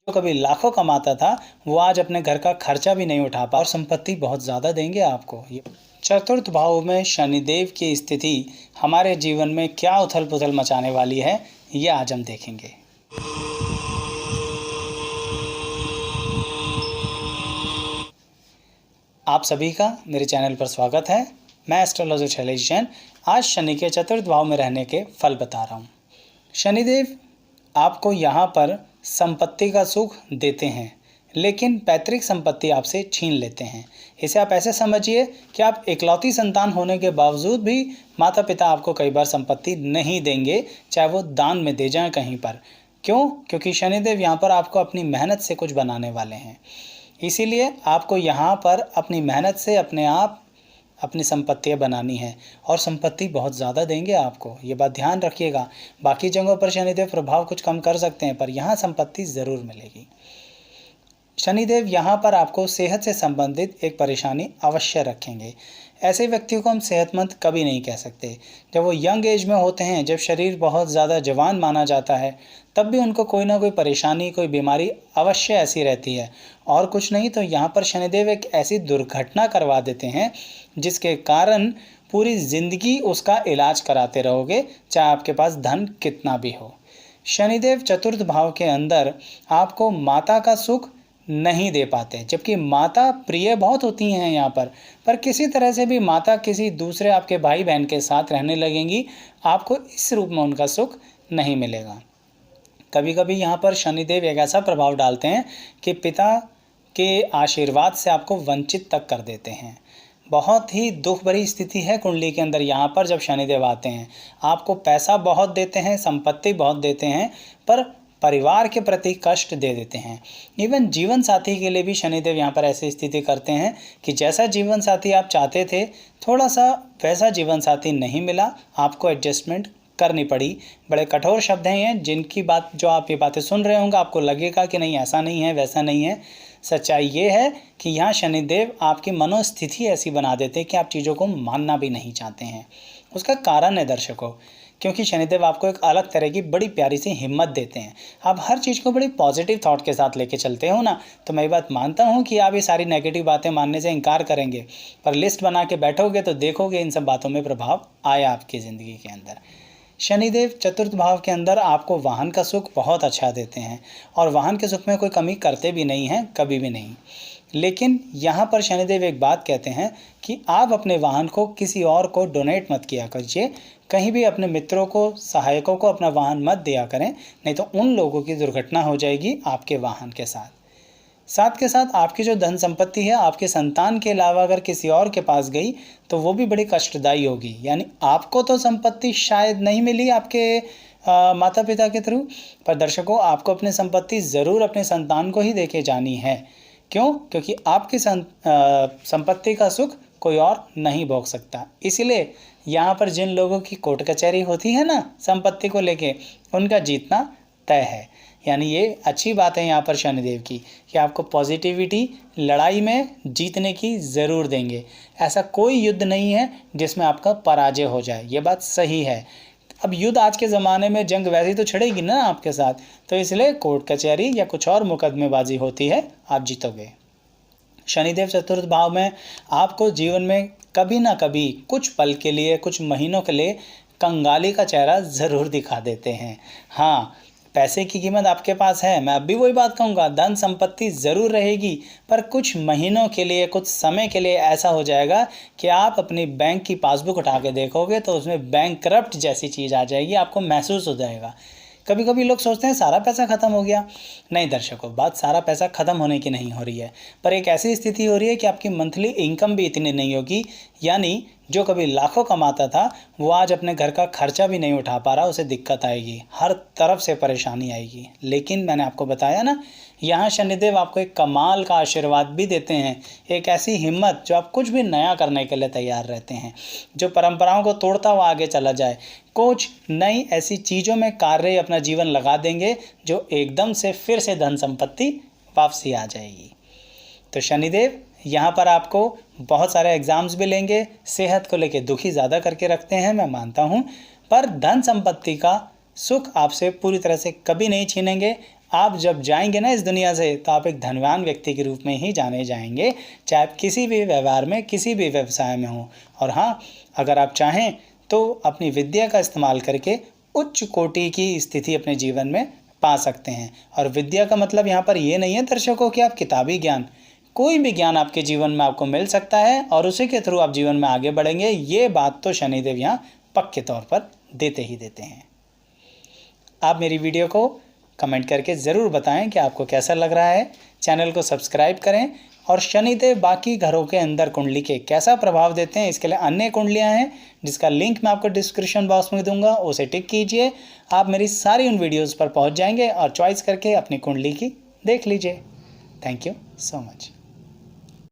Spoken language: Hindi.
जो कभी लाखों कमाता था वो आज अपने घर का खर्चा भी नहीं उठा पा और संपत्ति बहुत ज़्यादा देंगे आपको। ये चतुर्थ भाव में शनिदेव की स्थिति हमारे जीवन में क्या उथल पुथल मचाने वाली है, ये आज हम देखेंगे। आप सभी का मेरे चैनल पर स्वागत है। मैं एस्ट्रोलॉजर शैलेश जैन आज शनि के चतुर्थ भाव में रहने के फल बता रहा हूँ। शनिदेव आपको यहाँ पर संपत्ति का सुख देते हैं, लेकिन पैतृक संपत्ति आपसे छीन लेते हैं। इसे आप ऐसे समझिए कि आप इकलौती संतान होने के बावजूद भी माता पिता आपको कई बार संपत्ति नहीं देंगे, चाहे वो दान में दे जाएं कहीं पर। क्यों? क्योंकि शनिदेव यहाँ पर आपको अपनी मेहनत से कुछ बनाने वाले हैं। इसीलिए आपको यहाँ पर अपनी मेहनत से अपने आप अपनी संपत्तियाँ बनानी है और संपत्ति बहुत ज़्यादा देंगे आपको, ये बात ध्यान रखिएगा। बाकी जगहों पर शनिदेव प्रभाव कुछ कम कर सकते हैं, पर यहाँ संपत्ति ज़रूर मिलेगी। शनिदेव यहाँ पर आपको सेहत से संबंधित एक परेशानी अवश्य रखेंगे। ऐसे व्यक्तियों को हम सेहतमंद कभी नहीं कह सकते। जब वो यंग एज में होते हैं, जब शरीर बहुत ज़्यादा जवान माना जाता है, तब भी उनको कोई ना कोई परेशानी, कोई बीमारी अवश्य ऐसी रहती है। और कुछ नहीं तो यहाँ पर शनिदेव एक ऐसी दुर्घटना करवा देते हैं जिसके कारण पूरी ज़िंदगी उसका इलाज कराते रहोगे, चाहे आपके पास धन कितना भी हो। शनिदेव चतुर्थ भाव के अंदर आपको माता का सुख नहीं दे पाते, जबकि माता प्रिय बहुत होती हैं यहाँ पर किसी तरह से भी माता किसी दूसरे आपके भाई बहन के साथ रहने लगेंगी, आपको इस रूप में उनका सुख नहीं मिलेगा। कभी कभी यहाँ पर शनिदेव एक ऐसा प्रभाव डालते हैं कि पिता के आशीर्वाद से आपको वंचित तक कर देते हैं। बहुत ही दुख भरी स्थिति है कुंडली के अंदर यहाँ पर जब शनिदेव आते हैं। आपको पैसा बहुत देते हैं, संपत्ति बहुत देते हैं, पर परिवार के प्रति कष्ट दे देते हैं। इवन जीवन साथी के लिए भी शनिदेव यहाँ पर ऐसी स्थिति करते हैं कि जैसा जीवन साथी आप चाहते थे, थोड़ा सा वैसा जीवन साथी नहीं मिला, आपको एडजस्टमेंट करनी पड़ी। बड़े कठोर शब्द हैं ये, जिनकी बात जो आप ये बातें सुन रहे होंगे आपको लगेगा कि नहीं ऐसा नहीं है, वैसा नहीं है। सच्चाई ये है कि यहाँ शनिदेव आपकी मनोस्थिति ऐसी बना देते हैं कि आप चीज़ों को मानना भी नहीं चाहते हैं। उसका कारण है दर्शकों, क्योंकि शनिदेव आपको एक अलग तरह की बड़ी प्यारी सी हिम्मत देते हैं। आप हर चीज़ को बड़ी पॉजिटिव थॉट के साथ लेके चलते हो ना, तो मैं ये बात मानता हूँ कि आप ये सारी नेगेटिव बातें मानने से इनकार करेंगे, पर लिस्ट बना के बैठोगे तो देखोगे इन सब बातों में प्रभाव आया आपकी ज़िंदगी के अंदर। शनिदेव चतुर्थ भाव के अंदर आपको वाहन का सुख बहुत अच्छा देते हैं और वाहन के सुख में कोई कमी करते भी नहीं हैं, कभी भी नहीं। लेकिन यहाँ पर शनिदेव एक बात कहते हैं कि आप अपने वाहन को किसी और को डोनेट मत किया कीजिए, कहीं भी अपने मित्रों को, सहायकों को अपना वाहन मत दिया करें, नहीं तो उन लोगों की दुर्घटना हो जाएगी आपके वाहन के साथ। साथ के साथ आपकी जो धन संपत्ति है आपके संतान के अलावा अगर किसी और के पास गई तो वो भी बड़ी कष्टदायी होगी। यानी आपको तो संपत्ति शायद नहीं मिली आपके माता पिता के थ्रू, पर दर्शकों आपको अपनी संपत्ति ज़रूर अपने संतान को ही देके जानी है। क्यों? क्योंकि आपकी संपत्ति का सुख कोई और नहीं भोग सकता। इसीलिए यहाँ पर जिन लोगों की कोर्ट कचहरी होती है ना संपत्ति को लेके, उनका जीतना तय है। यानी ये अच्छी बात है यहाँ पर शनिदेव की कि आपको पॉजिटिविटी लड़ाई में जीतने की ज़रूर देंगे। ऐसा कोई युद्ध नहीं है जिसमें आपका पराजय हो जाए, ये बात सही है। अब युद्ध आज के ज़माने में जंग वैसी तो छिड़ेगी ना आपके साथ, तो इसलिए कोर्ट कचहरी या कुछ और मुकदमेबाजी होती है, आप जीतोगे। शनिदेव चतुर्थ भाव में आपको जीवन में कभी ना कभी कुछ पल के लिए, कुछ महीनों के लिए कंगाली का चेहरा ज़रूर दिखा देते हैं। हाँ, पैसे की कीमत आपके पास है, मैं अब भी वही बात कहूँगा, धन संपत्ति ज़रूर रहेगी, पर कुछ महीनों के लिए, कुछ समय के लिए ऐसा हो जाएगा कि आप अपनी बैंक की पासबुक उठा के देखोगे तो उसमें बैंकरप्ट जैसी चीज़ आ जाएगी, आपको महसूस हो जाएगा। कभी कभी लोग सोचते हैं सारा पैसा ख़त्म हो गया। नहीं दर्शकों, बात सारा पैसा ख़त्म होने की नहीं हो रही है, पर एक ऐसी स्थिति हो रही है कि आपकी मंथली इनकम भी इतनी नहीं होगी। यानी जो कभी लाखों कमाता था वो आज अपने घर का खर्चा भी नहीं उठा पा रहा, उसे दिक्कत आएगी, हर तरफ से परेशानी आएगी। लेकिन मैंने आपको बताया ना, यहाँ शनिदेव आपको एक कमाल का आशीर्वाद भी देते हैं, एक ऐसी हिम्मत जो आप कुछ भी नया करने के लिए तैयार रहते हैं, जो परंपराओं को तोड़ता हुआ आगे चला जाए, कुछ नई ऐसी चीज़ों में कार्य अपना जीवन लगा देंगे जो एकदम से फिर से धन संपत्ति वापसी आ जाएगी। तो शनिदेव यहाँ पर आपको बहुत सारे एग्ज़ाम्स भी लेंगे, सेहत को लेके दुखी ज़्यादा करके रखते हैं, मैं मानता हूँ, पर धन संपत्ति का सुख आपसे पूरी तरह से कभी नहीं छीनेंगे। आप जब जाएंगे ना इस दुनिया से तो आप एक धनवान व्यक्ति के रूप में ही जाने जाएंगे, चाहे आप किसी भी व्यवहार में, किसी भी व्यवसाय में हो। और हाँ, अगर आप चाहें तो अपनी विद्या का इस्तेमाल करके उच्च कोटि की स्थिति अपने जीवन में पा सकते हैं। और विद्या का मतलब यहाँ पर ये नहीं है दर्शकों कि आप किताबी ज्ञान, कोई भी ज्ञान आपके जीवन में आपको मिल सकता है और उसी के थ्रू आप जीवन में आगे बढ़ेंगे। ये बात तो शनिदेव यहाँ पक्के तौर पर देते ही देते हैं। आप मेरी वीडियो को कमेंट करके ज़रूर बताएं कि आपको कैसा लग रहा है। चैनल को सब्सक्राइब करें और शनिदेव बाकी घरों के अंदर कुंडली के कैसा प्रभाव देते हैं, इसके लिए अन्य कुंडलियां हैं जिसका लिंक मैं आपको डिस्क्रिप्शन बॉक्स में दूंगा, उसे टिक कीजिए। आप मेरी सारी उन वीडियोज़ पर पहुंच जाएंगे और चॉइस करके अपनी कुंडली की देख लीजिए। Thank you so much.